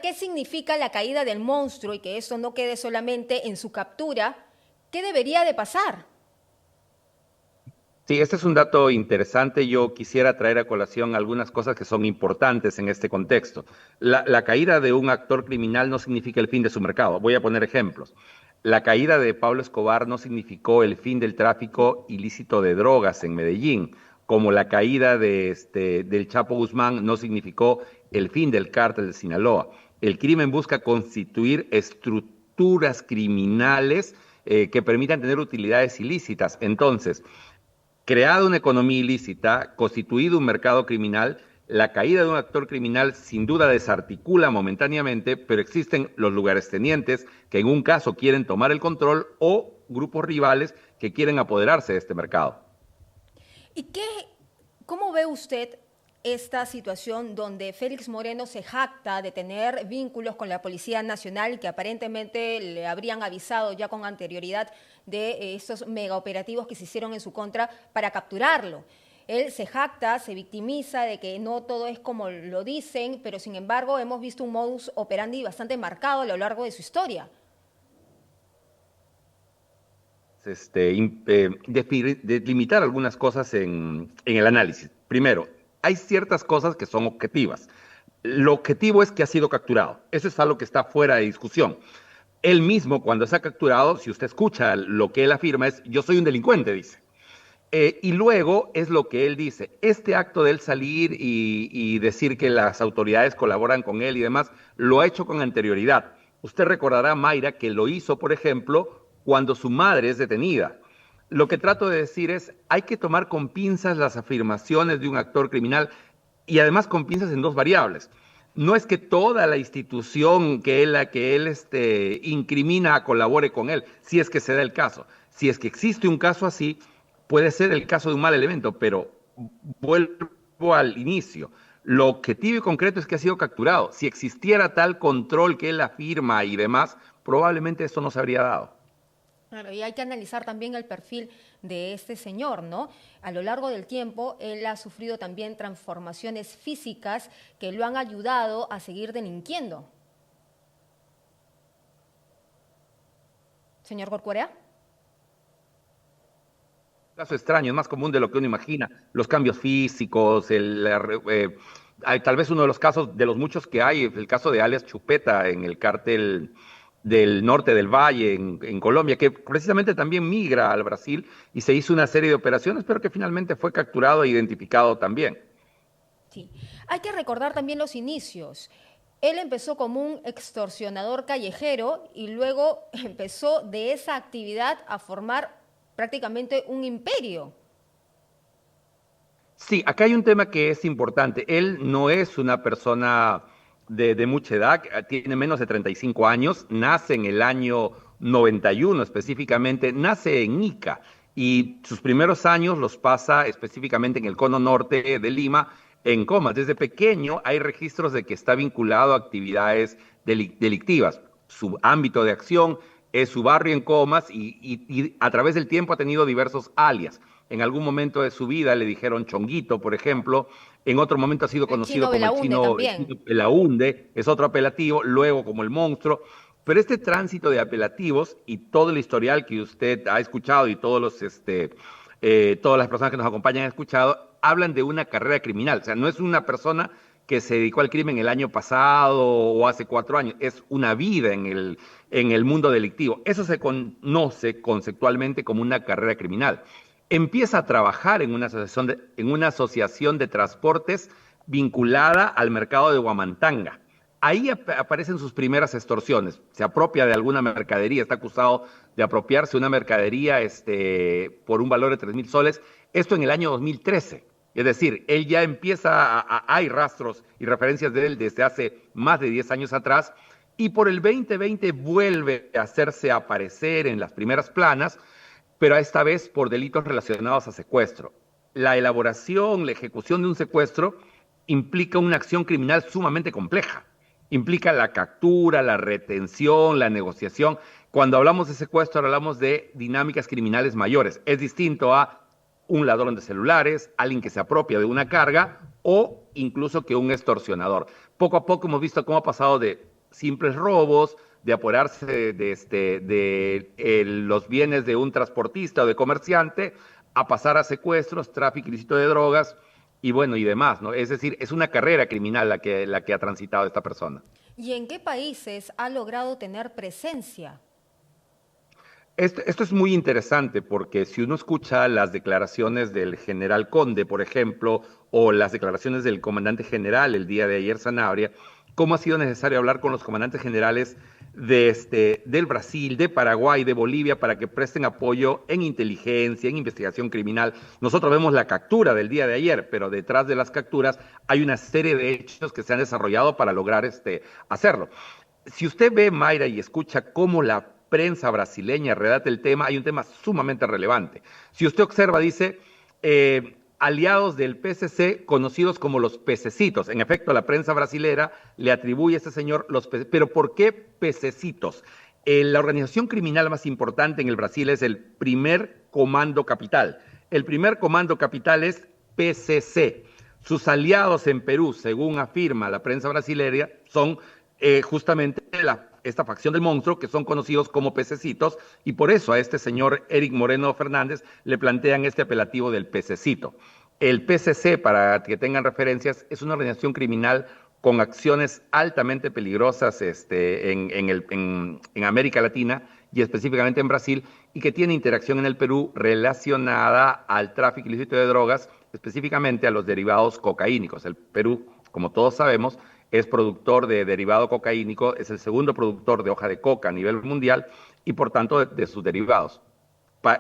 qué significa la caída del monstruo y que eso no quede solamente en su captura, ¿qué debería de pasar? Sí, este es un dato interesante. Yo quisiera traer a colación algunas cosas que son importantes en este contexto. La caída de un actor criminal no significa el fin de su mercado. Voy a poner ejemplos. La caída de Pablo Escobar no significó el fin del tráfico ilícito de drogas en Medellín, como la caída del Chapo Guzmán no significó el fin del cártel de Sinaloa. El crimen busca constituir estructuras criminales que permitan tener utilidades ilícitas. Entonces, creada una economía ilícita, constituido un mercado criminal, la caída de un actor criminal sin duda desarticula momentáneamente, pero existen los lugares tenientes que en un caso quieren tomar el control o grupos rivales que quieren apoderarse de este mercado. ¿Y cómo ve usted esta situación donde Félix Moreno se jacta de tener vínculos con la Policía Nacional y que aparentemente le habrían avisado ya con anterioridad de estos megaoperativos que se hicieron en su contra para capturarlo? Él se jacta, se victimiza de que no todo es como lo dicen, pero sin embargo hemos visto un modus operandi bastante marcado a lo largo de su historia. Delimitar algunas cosas en el análisis. Primero, hay ciertas cosas que son objetivas. Lo objetivo es que ha sido capturado. Eso es algo que está fuera de discusión. Él mismo, cuando se ha capturado, si usted escucha lo que él afirma, es yo soy un delincuente, dice. Y luego es lo que él dice. Este acto de él salir y decir que las autoridades colaboran con él y demás, lo ha hecho con anterioridad. Usted recordará, Mayra, que lo hizo, por ejemplo, cuando su madre es detenida. Lo que trato de decir es, hay que tomar con pinzas las afirmaciones de un actor criminal y además con pinzas en dos variables. No es que toda la institución que él incrimina colabore con él, si es que se da el caso. Si es que existe un caso así, puede ser el caso de un mal elemento, pero vuelvo al inicio. Lo objetivo y concreto es que ha sido capturado. Si existiera tal control que él afirma y demás, probablemente esto no se habría dado. Claro, y hay que analizar también el perfil de este señor, ¿no? A lo largo del tiempo, él ha sufrido también transformaciones físicas que lo han ayudado a seguir delinquiendo. Señor Corcuera. Caso extraño, es más común de lo que uno imagina. Los cambios físicos, tal vez uno de los casos, de los muchos que hay, el caso de alias Chupeta en el cártel del norte del Valle, en Colombia, que precisamente también migra al Brasil y se hizo una serie de operaciones, pero que finalmente fue capturado e identificado también. Sí. Hay que recordar también los inicios. Él empezó como un extorsionador callejero y luego empezó de esa actividad a formar prácticamente un imperio. Sí, acá hay un tema que es importante. Él no es una persona de mucha edad, tiene menos de 35 años, nace en el año 91 específicamente, nace en Ica y sus primeros años los pasa específicamente en el cono norte de Lima, en Comas. Desde pequeño hay registros de que está vinculado a actividades delictivas. Su ámbito de acción es su barrio en Comas y a través del tiempo ha tenido diversos alias. En algún momento de su vida le dijeron Chonguito, por ejemplo. En otro momento ha sido El conocido chino como Belaúnde el también. chino Pelaunde, es otro apelativo, luego como el monstruo. Pero este tránsito de apelativos y todo el historial que usted ha escuchado y todas las personas que nos acompañan han escuchado, hablan de una carrera criminal. O sea, no es una persona que se dedicó al crimen el año pasado o hace 4 años, es una vida en el mundo delictivo. Eso se conoce conceptualmente como una carrera criminal. Empieza a trabajar en una asociación de transportes vinculada al mercado de Huamantanga. Ahí aparecen sus primeras extorsiones. Se apropia de alguna mercadería, está acusado de apropiarse de una mercadería por un valor de 3.000 soles. Esto en el año 2013. Es decir, él ya empieza, hay rastros y referencias de él desde hace más de 10 años atrás, y por el 2020 vuelve a hacerse aparecer en las primeras planas, pero esta vez por delitos relacionados a secuestro. La elaboración, la ejecución de un secuestro implica una acción criminal sumamente compleja. Implica la captura, la retención, la negociación. Cuando hablamos de secuestro, hablamos de dinámicas criminales mayores. Es distinto a un ladrón de celulares, alguien que se apropia de una carga o incluso que un extorsionador. Poco a poco hemos visto cómo ha pasado de simples robos, de apoderarse de los bienes de un transportista o de comerciante, a pasar a secuestros, tráfico ilícito de drogas y bueno, y demás, ¿no? Es decir, es una carrera criminal la que ha transitado esta persona. ¿Y en qué países ha logrado tener presencia? Esto es muy interesante porque si uno escucha las declaraciones del general Conde, por ejemplo, o las declaraciones del comandante general el día de ayer, Sanabria, cómo ha sido necesario hablar con los comandantes generales del Brasil, de Paraguay, de Bolivia, para que presten apoyo en inteligencia, en investigación criminal. Nosotros vemos la captura del día de ayer, pero detrás de las capturas hay una serie de hechos que se han desarrollado para lograr hacerlo. Si usted ve, Mayra, y escucha cómo la prensa brasileña redacta el tema, hay un tema sumamente relevante. Si usted observa, dice, aliados del PCC conocidos como los pececitos. En efecto, la prensa brasilera le atribuye a este señor los pececitos. ¿Pero por qué pececitos? La organización criminal más importante en el Brasil es el Primer Comando Capital. El Primer Comando Capital es PCC. Sus aliados en Perú, según afirma la prensa brasileña, son justamente esta facción del monstruo, que son conocidos como pececitos, y por eso a este señor Eric Moreno Fernández le plantean este apelativo del pececito. El PCC, para que tengan referencias, es una organización criminal con acciones altamente peligrosas en América Latina y específicamente en Brasil, y que tiene interacción en el Perú relacionada al tráfico ilícito de drogas, específicamente a los derivados cocaínicos. El Perú, como todos sabemos, es productor de derivado cocaínico, es el segundo productor de hoja de coca a nivel mundial y por tanto de sus derivados.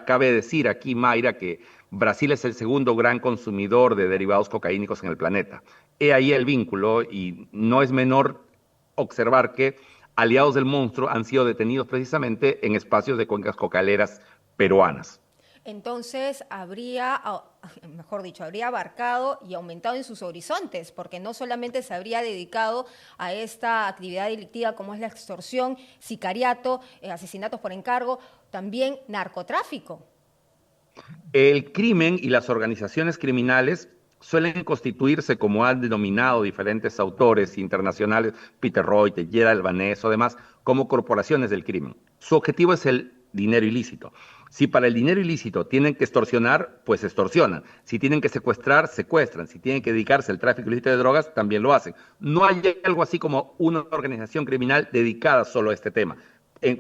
Cabe decir aquí, Mayra, que Brasil es el segundo gran consumidor de derivados cocaínicos en el planeta. He ahí el vínculo y no es menor observar que aliados del monstruo han sido detenidos precisamente en espacios de cuencas cocaleras peruanas. Entonces mejor dicho, habría abarcado y aumentado en sus horizontes, porque no solamente se habría dedicado a esta actividad delictiva como es la extorsión, sicariato, asesinatos por encargo, también narcotráfico. El crimen y las organizaciones criminales suelen constituirse, como han denominado diferentes autores internacionales, Peter Reuter, Gerald Albanés o demás, como corporaciones del crimen. Su objetivo es el dinero ilícito. Si para el dinero ilícito tienen que extorsionar, pues extorsionan. Si tienen que secuestrar, secuestran. Si tienen que dedicarse al tráfico ilícito de drogas, también lo hacen. No hay algo así como una organización criminal dedicada solo a este tema.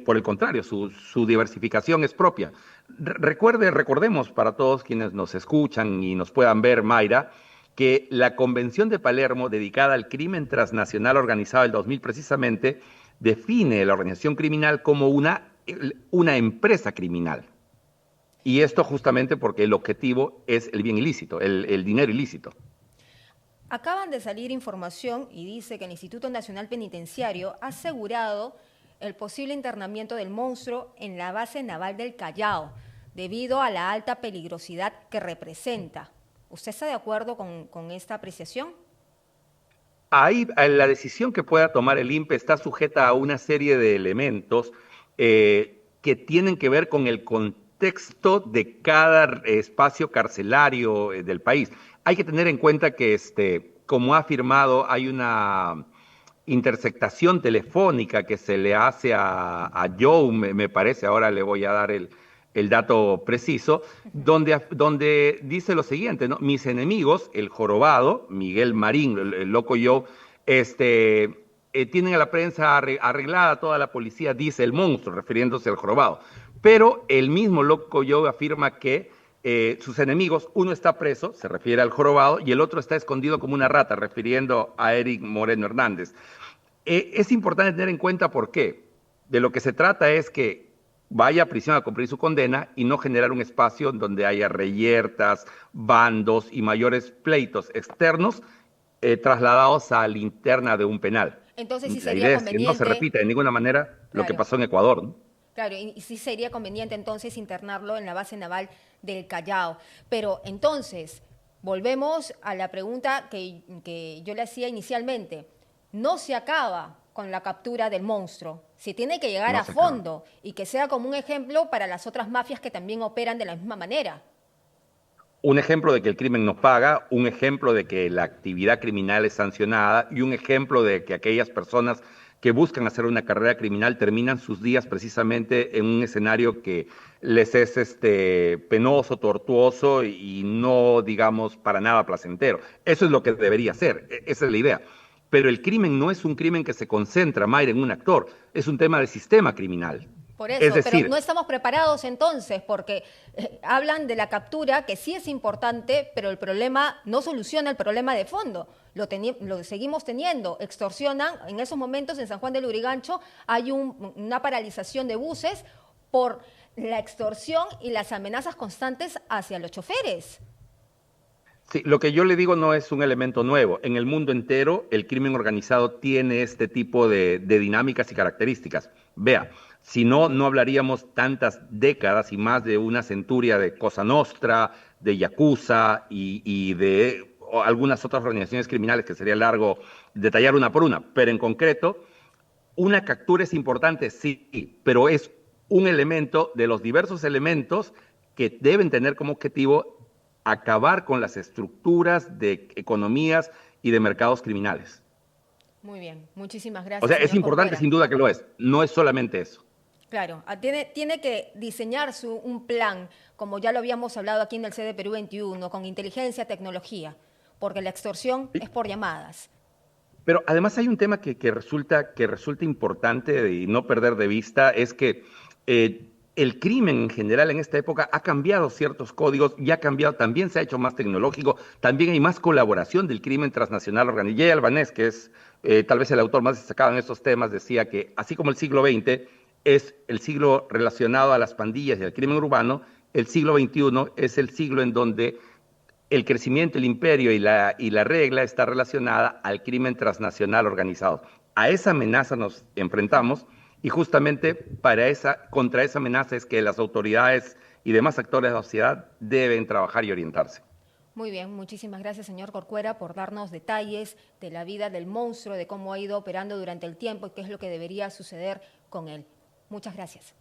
Por el contrario, su diversificación es propia. Recordemos para todos quienes nos escuchan y nos puedan ver, Mayra, que la Convención de Palermo, dedicada al crimen transnacional organizado del 2000 precisamente, define la organización criminal como una empresa criminal. Y esto justamente porque el objetivo es el bien ilícito, el dinero ilícito. Acaban de salir información y dice que el Instituto Nacional Penitenciario ha asegurado el posible internamiento del monstruo en la base naval del Callao, debido a la alta peligrosidad que representa. ¿Usted está de acuerdo con esta apreciación? Ahí la decisión que pueda tomar el INPE está sujeta a una serie de elementos que tienen que ver con el contexto de cada espacio carcelario del país. Hay que tener en cuenta que, como ha afirmado, hay una interceptación telefónica que se le hace a Joe, me parece, ahora le voy a dar el dato preciso, donde dice lo siguiente, ¿no? Mis enemigos, el jorobado, Miguel Marín, el loco Joe, tienen a la prensa arreglada, toda la policía dice el monstruo, refiriéndose al jorobado. Pero el mismo loco Joe afirma que sus enemigos, uno está preso, se refiere al jorobado, y el otro está escondido como una rata, refiriendo a Eric Moreno Hernández. Es importante tener en cuenta por qué. De lo que se trata es que vaya a prisión a cumplir su condena y no generar un espacio donde haya reyertas, bandos y mayores pleitos externos trasladados a la interna de un penal. Entonces sí La sería idea es que no se conveniente, repita de ninguna manera lo que claro, pasó en Ecuador, ¿no? claro, y sí sería conveniente entonces internarlo en la base naval del Callao. Pero entonces, volvemos a la pregunta que yo le hacía inicialmente. No se acaba con la captura del monstruo. Se tiene que llegar No a se acaba. fondo y que sea como un ejemplo para las otras mafias que también operan de la misma manera. Un ejemplo de que el crimen no paga, un ejemplo de que la actividad criminal es sancionada y un ejemplo de que aquellas personas que buscan hacer una carrera criminal terminan sus días precisamente en un escenario que les es penoso, tortuoso y no, digamos, para nada placentero. Eso es lo que debería ser, esa es la idea. Pero el crimen no es un crimen que se concentra, Mayra, en un actor, es un tema de sistema criminal. Por Es eso, pero no decir, estamos preparados entonces, porque hablan de la captura, que sí es importante, pero el problema no soluciona el problema de fondo. Lo seguimos teniendo, extorsionan. En esos momentos en San Juan del Lurigancho hay una paralización de buses por la extorsión y las amenazas constantes hacia los choferes. sí, lo que yo le digo no es un elemento nuevo. En el mundo entero, el crimen organizado tiene este tipo de dinámicas y características. Vea, si no, no hablaríamos tantas décadas y más de una centuria de Cosa Nostra, de Yakuza y de algunas otras organizaciones criminales que sería largo detallar una por una. Pero en concreto, una captura es importante, sí, pero es un elemento de los diversos elementos que deben tener como objetivo acabar con las estructuras de economías y de mercados criminales. Muy bien, muchísimas O gracias, sea, es señor importante Corcuera. sin duda que lo es, no es solamente eso. Claro, tiene que diseñar un plan, como ya lo habíamos hablado aquí en el CD Perú 21, con inteligencia, tecnología, porque la extorsión Sí. es por llamadas. Pero además hay un tema que resulta importante y no perder de vista, es que el crimen en general en esta época ha cambiado ciertos códigos y ha cambiado, también se ha hecho más tecnológico, también hay más colaboración del crimen transnacional organizado. Jay Albanés, que es tal vez el autor más destacado en estos temas, decía que así como el siglo XX es el siglo relacionado a las pandillas y al crimen urbano, el siglo XXI es el siglo en donde el crecimiento, el imperio y la regla está relacionada al crimen transnacional organizado. A esa amenaza nos enfrentamos y justamente contra esa amenaza es que las autoridades y demás actores de la sociedad deben trabajar y orientarse. Muy bien, muchísimas gracias, señor Corcuera, por darnos detalles de la vida del monstruo, de cómo ha ido operando durante el tiempo y qué es lo que debería suceder con él. Muchas gracias.